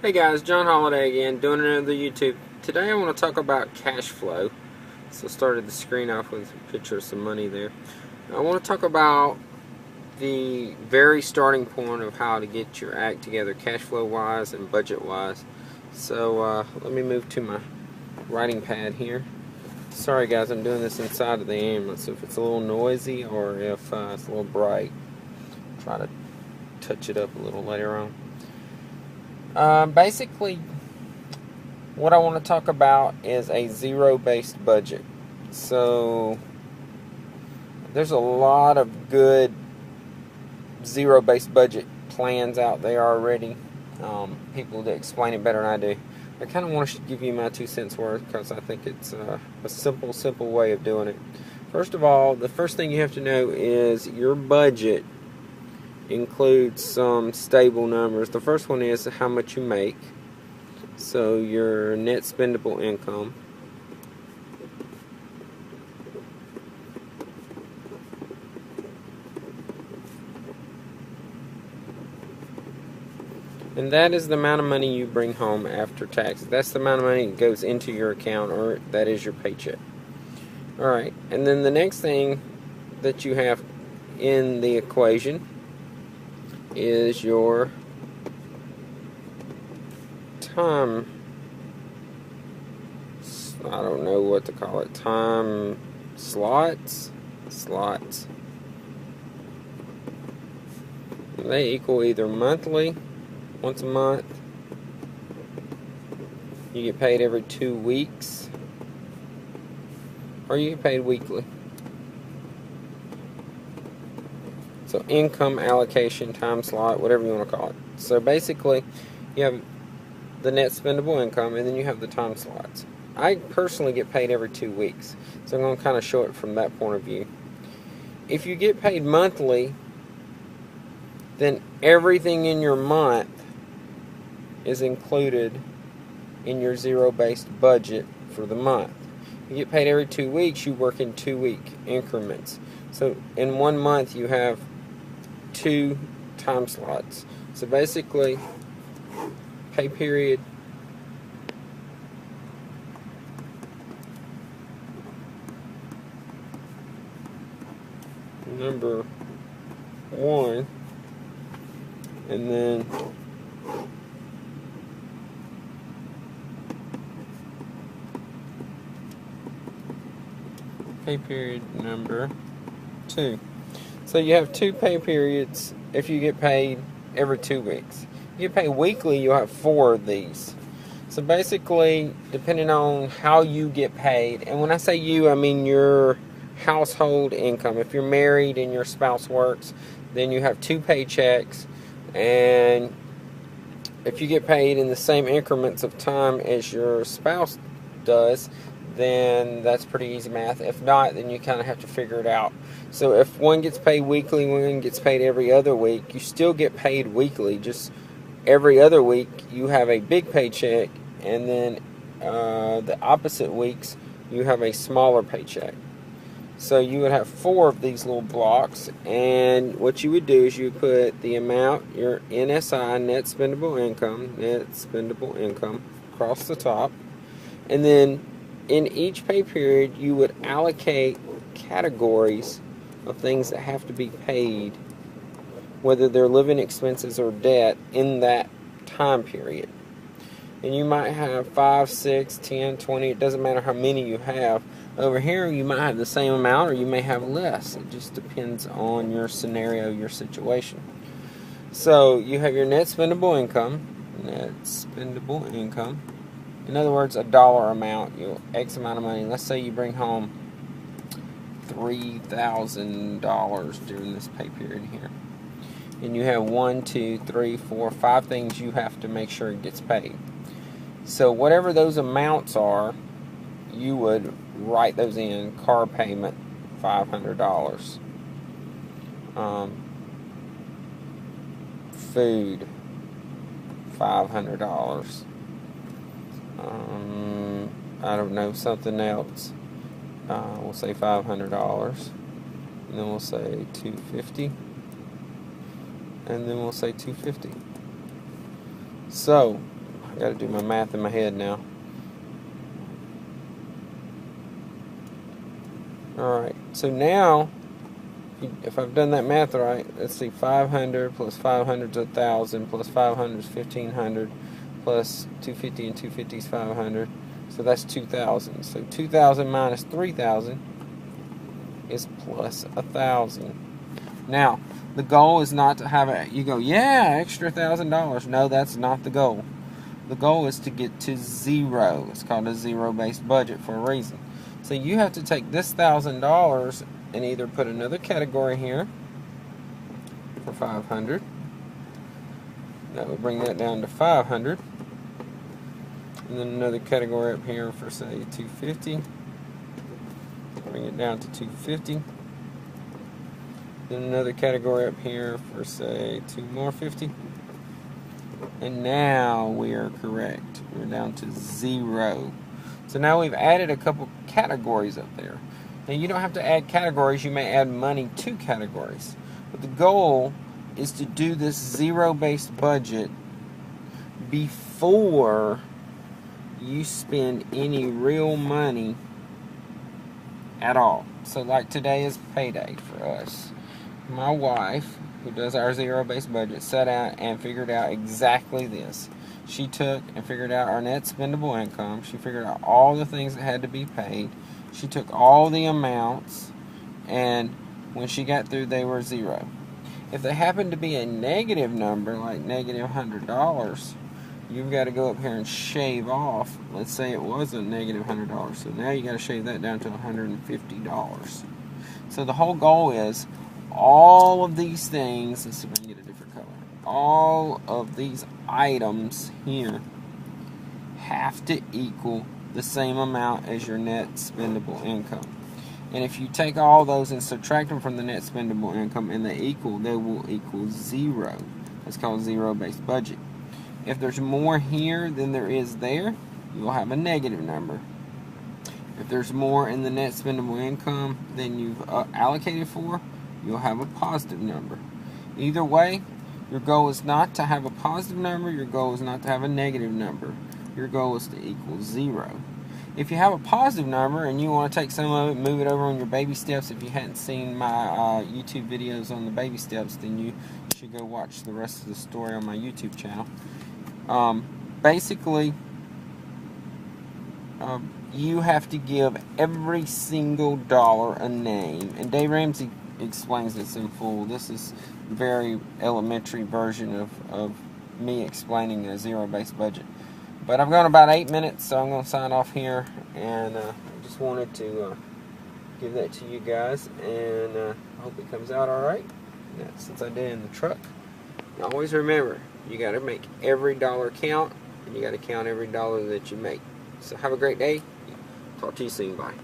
Hey guys, John Holiday again, doing another YouTube. Today I want to talk about cash flow. So I started the screen off with a picture of some money there. I want to talk about the very starting point of how to get your act together cash flow wise and budget wise. So let me move to my writing pad here. Sorry guys, I'm doing this inside of the ambulance, so if it's a little noisy or if it's a little bright, try to touch it up a little later on. Basically, what I want to talk about is a zero-based budget. So there's a lot of good zero-based budget plans out there already. People that explain it better than I do. I kind of want to give you my 2 cents worth because I think it's a simple way of doing it. First of all, the first thing you have to know is your budget includes some stable numbers. The first one is how much you make. So your net spendable income. And that is the amount of money you bring home after taxes. That's the amount of money that goes into your account, or that is your paycheck. Alright, and then the next thing that you have in the equation is your time, I don't know what to call it, time slots. They equal either monthly, once a month, you get paid every 2 weeks, or you get paid weekly. So income allocation, time slot, whatever you want to call it. So basically, you have the net spendable income, and then you have the time slots. I personally get paid every 2 weeks, so I'm going to kind of show it from that point of view. If you get paid monthly, then everything in your month is included in your zero-based budget for the month. You get paid every 2 weeks, you work in 2-week increments. So in 1 month you have 2 time slots. So basically, pay period number 1, and then pay period number 2. So you have 2 pay periods if you get paid every 2 weeks. You get paid weekly, you'll have 4 of these. So basically, depending on how you get paid, and when I say you, I mean your household income. If you're married and your spouse works, then you have 2 paychecks, and if you get paid in the same increments of time as your spouse does, then that's pretty easy math. If not, then you kind of have to figure it out. So if one gets paid weekly, one gets paid every other week, you still get paid weekly. Just every other week you have a big paycheck, and then the opposite weeks you have a smaller paycheck. So you would have 4 of these little blocks, and what you would do is you put the amount, your NSI, net spendable income, across the top, and then in each pay period you would allocate categories of things that have to be paid, whether they're living expenses or debt, in that time period. And you might have 5, 6, 10, 20, it doesn't matter how many you have. Over here you might have the same amount, or you may have less. It just depends on your scenario, your situation. So you have your net spendable income. In other words, a dollar amount, X amount of money. Let's say you bring home $3,000 during this pay period here. And you have 1, 2, 3, 4, 5 things you have to make sure it gets paid. So whatever those amounts are, you would write those in. Car payment, $500. Food, $500. I don't know, something else. We'll say $500. And then we'll say $250. And then we'll say $250. So Got to do my math in my head now. Alright, so now, if I've done that math right, let's see, 500 plus 500 is 1,000, plus 500 is 1,500, plus 250 and 250 is 500, so that's 2,000. So 2,000 minus 3,000 is plus 1,000. Now, the goal is not to have it, you go, yeah, extra $1,000. No, that's not the goal. The goal is to get to zero. It's called a zero-based budget for a reason. So you have to take this $1,000 and either put another category here for 500. That would bring that down to 500. And then another category up here for, say, 250. Bring it down to 250. Then another category up here for, say, 2 more 50. And now we are correct. We're down to 0. So now we've added a couple categories up there. Now you don't have to add categories, you may add money to categories. But the goal is to do this zero-based budget before you spend any real money at all. So like today is payday for us. My wife, who does our zero-based budget, sat out and figured out exactly this. She took and figured out our net spendable income. She figured out all the things that had to be paid. She took all the amounts, and when she got through, they were 0. If they happen to be a negative number, like negative $100, you've got to go up here and shave off. Let's say it was a negative $100. So now you got to shave that down to $150. So the whole goal is all of these things, let's see if I can get a different color, all of these items here have to equal the same amount as your net spendable income. And if you take all those and subtract them from the net spendable income and they will equal 0. That's called zero-based budget. If there's more here than there is there, you'll have a negative number. If there's more in the net spendable income than you've allocated for, you'll have a positive number. Either way, your goal is not to have a positive number, your goal is not to have a negative number. Your goal is to equal 0. If you have a positive number and you want to take some of it, move it over on your baby steps. If you hadn't seen my YouTube videos on the baby steps, then you should go watch the rest of the story on my YouTube channel. Basically, you have to give every single dollar a name. And Dave Ramsey explains this in full. This is a very elementary version of me explaining a zero-based budget. But I've gone about 8 minutes, so I'm going to sign off here. And I just wanted to give that to you guys. And I hope it comes out alright. Since I did in the truck. And always remember, you got to make every dollar count. And you got to count every dollar that you make. So have a great day. Talk to you soon. Bye.